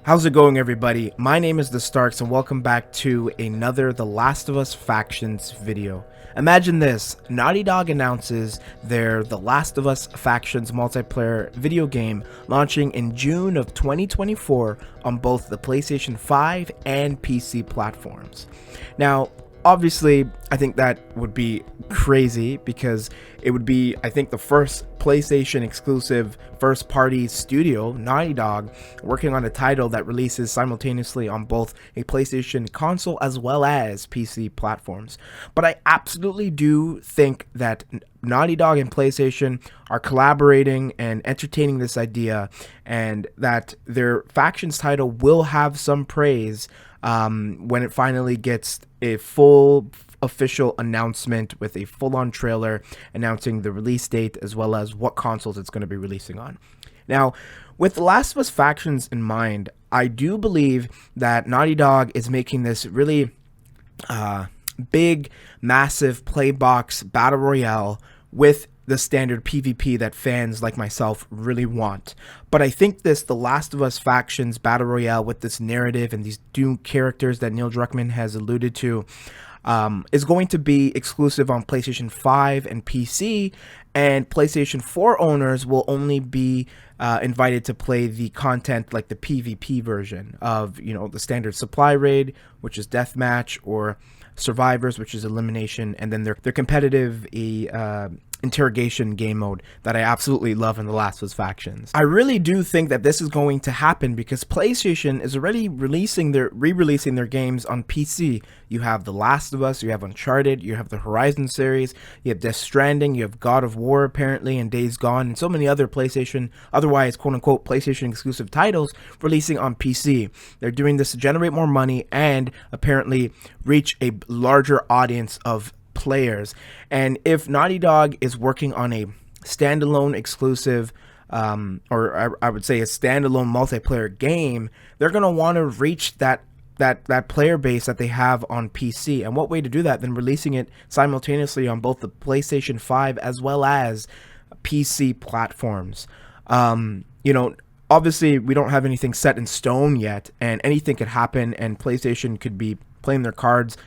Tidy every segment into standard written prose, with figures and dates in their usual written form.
How's it going, everybody? My name is The Starks, and welcome back to another The Last of Us Factions video. Imagine this, Naughty Dog announces their The Last of Us Factions multiplayer video game launching in June of 2024 on both the PlayStation 5 and PC platforms. Now, obviously, I think that would be crazy because it would be, I think, the first PlayStation exclusive first party studio, Naughty Dog, working on a title that releases simultaneously on both a PlayStation console as well as PC platforms. But I absolutely do think that Naughty Dog and PlayStation are collaborating and entertaining this idea, and that their Factions title will have some praise when it finally gets a full official announcement with a full-on trailer announcing the release date as well as what consoles it's going to be releasing on. Now, with The Last of Us Factions in mind, I do believe that Naughty Dog is making this really big, massive play box battle royale with the standard PvP that fans like myself really want. But I think this The Last of Us Factions battle royale with this narrative and these new characters that Neil Druckmann has alluded to is going to be exclusive on PlayStation 5 and PC, and PlayStation 4 owners will only be invited to play the content like the PvP version of, the standard supply raid, which is deathmatch, or survivors, which is elimination, and then their competitive interrogation game mode that I absolutely love in The Last of Us Factions. I really do think that this is going to happen because PlayStation is already re-releasing their games on PC. You have The Last of Us, you have Uncharted, you have the Horizon series, you have Death Stranding, you have God of War apparently, and Days Gone, and so many other PlayStation, otherwise quote-unquote PlayStation exclusive titles releasing on PC. They're doing this to generate more money and apparently reach a larger audience of players. And if Naughty Dog is working on a standalone exclusive or I would say a standalone multiplayer game, they're going to want to reach that player base that they have on PC. And what way to do that than releasing it simultaneously on both the PlayStation 5 as well as PC platforms. Obviously we don't have anything set in stone yet, and anything could happen, and PlayStation could be playing their cards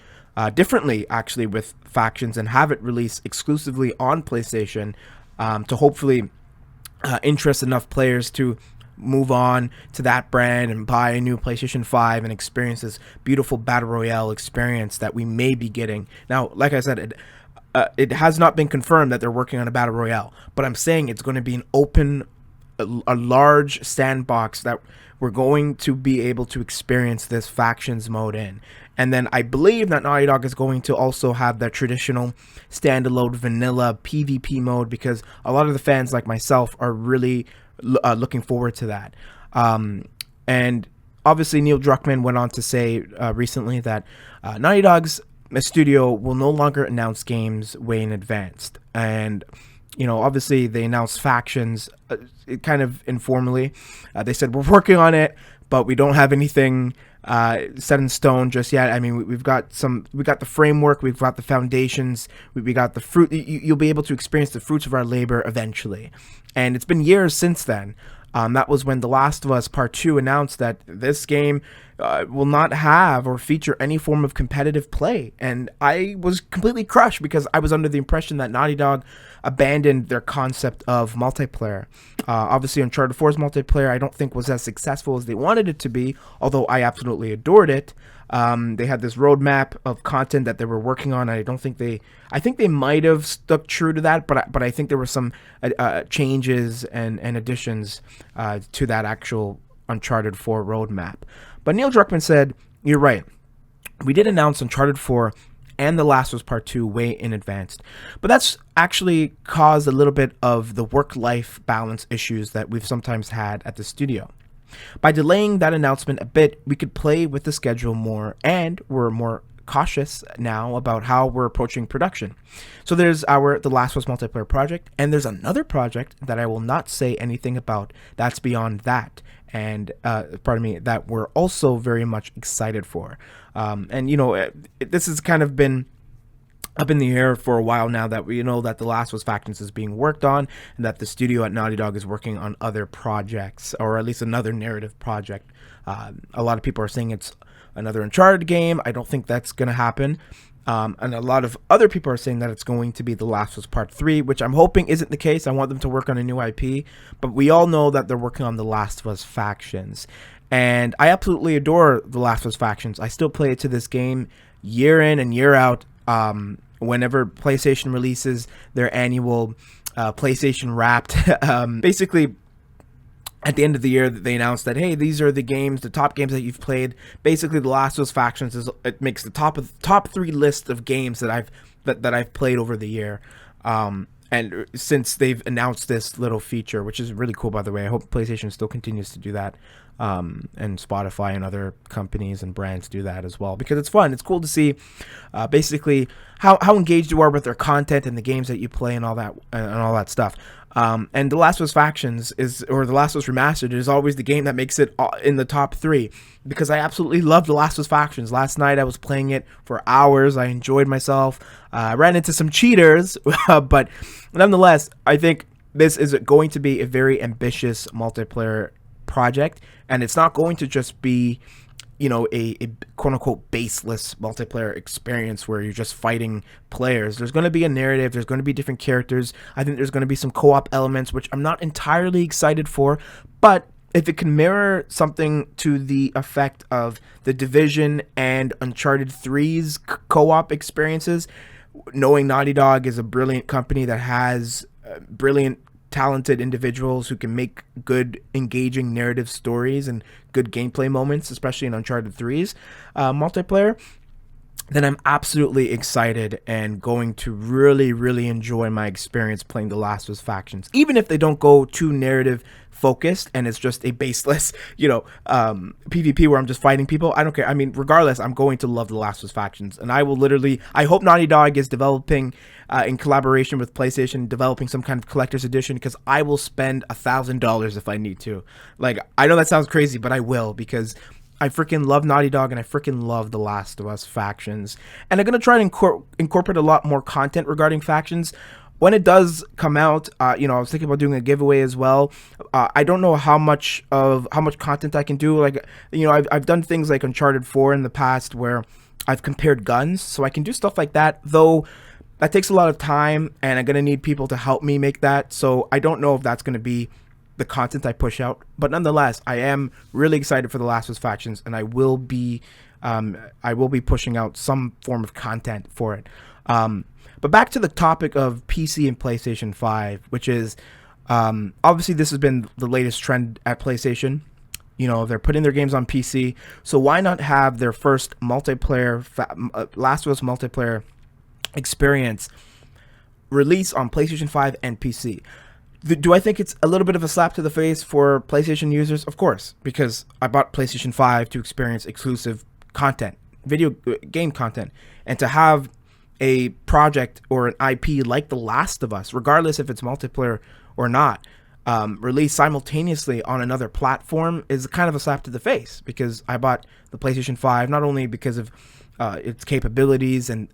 differently actually with Factions and have it released exclusively on PlayStation to hopefully interest enough players to move on to that brand and buy a new PlayStation 5 and experience this beautiful battle royale experience that we may be getting. Now, like I said, it has not been confirmed that they're working on a battle royale, but I'm saying it's going to be an open, a large sandbox that we're going to be able to experience this Factions mode in. And then I believe that Naughty Dog is going to also have that traditional standalone vanilla PvP mode, because a lot of the fans like myself are really looking forward to that. And obviously Neil Druckmann went on to say recently that Naughty Dog's studio will no longer announce games way in advance. And obviously they announced Factions kind of informally. They said, we're working on it, but we don't have anything set in stone just yet. I mean, we got the framework, we've got the foundations, we got the fruit. You'll be able to experience the fruits of our labor eventually. And it's been years since then. That was when The Last of Us Part 2 announced that this game will not have or feature any form of competitive play. And I was completely crushed because I was under the impression that Naughty Dog abandoned their concept of multiplayer. Obviously, Uncharted 4's multiplayer I don't think was as successful as they wanted it to be, although I absolutely adored it. They had this roadmap of content that they were working on. I think they might have stuck true to that, but I think there were some changes and additions to that actual Uncharted 4 roadmap. But Neil Druckmann said, you're right. We did announce Uncharted 4 and The Last of Us Part 2 way in advance. But that's actually caused a little bit of the work-life balance issues that we've sometimes had at the studio. By delaying that announcement a bit, we could play with the schedule more, and we're more cautious now about how we're approaching production. So there's The Last of Us multiplayer project, and there's another project that I will not say anything about that's beyond that, and that we're also very much excited for. This has kind of been up in the air for a while now, that we know that The Last of Us Factions is being worked on, and that the studio at Naughty Dog is working on other projects, or at least another narrative project. A lot of people are saying it's another Uncharted game. I don't think that's going to happen. And a lot of other people are saying that it's going to be The Last of Us Part 3, which I'm hoping isn't the case. I want them to work on a new IP. But we all know that they're working on The Last of Us Factions. And I absolutely adore The Last of Us Factions. I still play it to this game year in and year out. Whenever PlayStation releases their annual PlayStation Wrapped, basically at the end of the year, they announced that, hey, these are the games, the top games that you've played. Basically, The Last of Us Factions it makes the top 3 list of games that I've played over the year. And since they've announced this little feature, which is really cool, by the way, I hope PlayStation still continues to do that. And Spotify and other companies and brands do that as well, because it's fun. It's cool to see basically how engaged you are with their content and the games that you play and all that stuff. And The Last of Us Factions or The Last of Us Remastered is always the game that makes it in the top 3, because I absolutely love The Last of Us Factions. Last night I was playing it for hours. I enjoyed myself. I ran into some cheaters, but nonetheless, I think this is going to be a very ambitious multiplayer project, and it's not going to just be, a quote-unquote baseless multiplayer experience where you're just fighting players. There's going to be a narrative. There's going to be different characters. I think there's going to be some co-op elements, which I'm not entirely excited for, but if it can mirror something to the effect of The Division and Uncharted 3's co-op experiences, knowing Naughty Dog is a brilliant company that has brilliant, talented individuals who can make good, engaging narrative stories and good gameplay moments, especially in Uncharted 3's multiplayer, then I'm absolutely excited and going to really, really enjoy my experience playing The Last of Us Factions. Even if they don't go too narrative focused and it's just a baseless, PvP where I'm just fighting people, I don't care. I mean, regardless, I'm going to love The Last of Us Factions, and I hope Naughty Dog is developing in collaboration with PlayStation, developing some kind of collector's edition, because I will spend $1,000 if I need to. Like, I know that sounds crazy, but I will, because I freaking love Naughty Dog and I freaking love The Last of Us Factions. And I'm going to try to incorporate a lot more content regarding Factions when it does come out. I was thinking about doing a giveaway as well. I don't know how much content I can do. Like, I've done things like Uncharted 4 in the past where I've compared guns, so I can do stuff like that, though that takes a lot of time and I'm going to need people to help me make that. So I don't know if that's going to be the content I push out, but nonetheless, I am really excited for The Last of Us Factions, and I will be pushing out some form of content for it. But back to the topic of PC and PlayStation 5, which is obviously this has been the latest trend at PlayStation. They're putting their games on PC, so why not have their first multiplayer Last of Us multiplayer experience release on PlayStation 5 and PC? Do I think it's a little bit of a slap to the face for PlayStation users? Of course, because I bought PlayStation 5 to experience exclusive content, video game content, and to have a project or an IP like The Last of Us, regardless if it's multiplayer or not, released simultaneously on another platform is kind of a slap to the face, because I bought the PlayStation 5 not only because of its capabilities and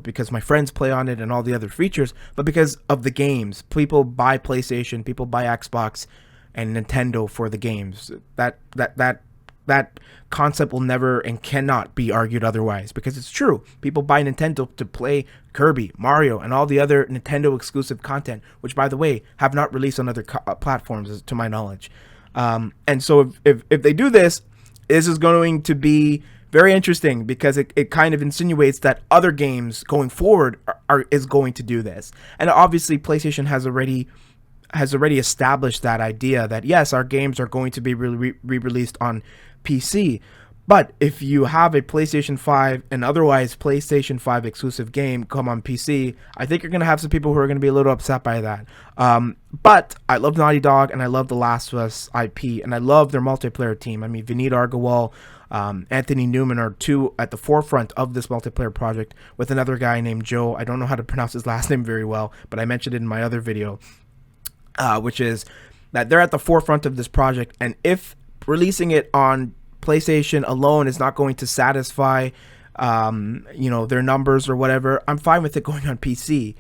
because my friends play on it and all the other features, but because of the games. People buy PlayStation, people buy Xbox and Nintendo for the games. That concept will never and cannot be argued otherwise, because it's true. People buy Nintendo to play Kirby, Mario, and all the other Nintendo exclusive content, which, by the way, have not released on other platforms to my knowledge. And so if they do this is going to be very interesting, because it kind of insinuates that other games going forward is going to do this. And obviously PlayStation has already established that idea that yes, our games are going to be re-released on PC. But if you have a PlayStation 5 and otherwise PlayStation 5 exclusive game come on PC, I think you're going to have some people who are going to be a little upset by that. But I love Naughty Dog and I love The Last of Us IP, and I love their multiplayer team. I mean, Vineet Argawal, Anthony Newman are two at the forefront of this multiplayer project, with another guy named Joe. I don't know how to pronounce his last name very well, but I mentioned it in my other video, which is that they're at the forefront of this project. And if releasing it on PlayStation alone is not going to satisfy their numbers or whatever, I'm fine with it going on PC,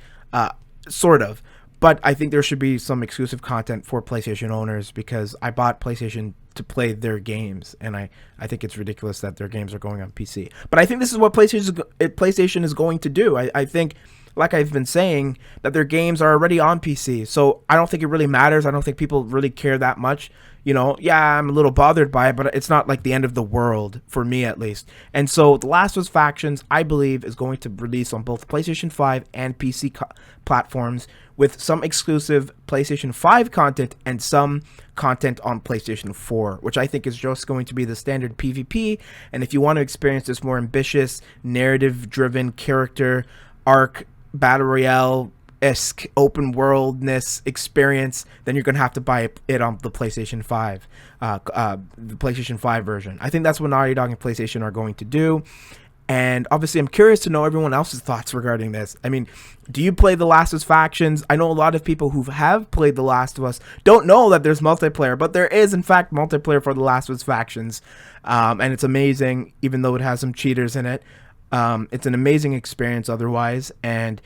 sort of. But I think there should be some exclusive content for PlayStation owners, because I bought PlayStation to play their games, and I think it's ridiculous that their games are going on PC. But I think this is what PlayStation is going to do. I think, like I've been saying, that their games are already on PC. So I don't think it really matters. I don't think people really care that much. Yeah, I'm a little bothered by it, but it's not like the end of the world, for me at least. And so The Last of Us Factions, I believe, is going to release on both PlayStation 5 and PC platforms, with some exclusive PlayStation 5 content and some content on PlayStation 4, which I think is just going to be the standard PvP. And if you want to experience this more ambitious, narrative-driven character arc, battle royale-esque open worldness experience, then you're going to have to buy it on the PlayStation 5, the PlayStation 5 version. I think that's what Naughty Dog and PlayStation are going to do. And obviously, I'm curious to know everyone else's thoughts regarding this. I mean, do you play The Last of Us Factions? I know a lot of people who have played The Last of Us don't know that there's multiplayer, but there is, in fact, multiplayer for The Last of Us Factions. And it's amazing, even though it has some cheaters in it. It's an amazing experience otherwise. And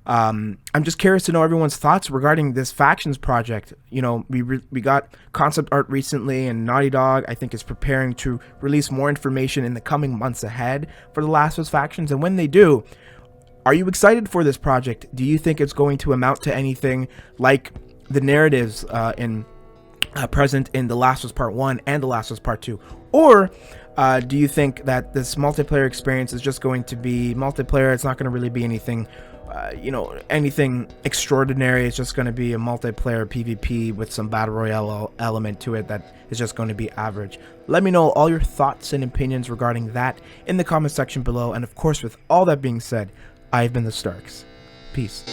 I'm just curious to know everyone's thoughts regarding this Factions project. We got concept art recently, and Naughty Dog, I think, is preparing to release more information in the coming months ahead for The Last of Us Factions. And when they do, are you excited for this project? Do you think it's going to amount to anything like the narratives present in The Last of Us Part 1 and The Last of Us Part 2? Or do you think that this multiplayer experience is just going to be multiplayer? It's not going to really be anything anything extraordinary. It's just going to be a multiplayer PvP with some battle royale element to it that is just going to be average. Let me know all your thoughts and opinions regarding that in the comment section below. And of course, with all that being said, I've been the Starks. Peace.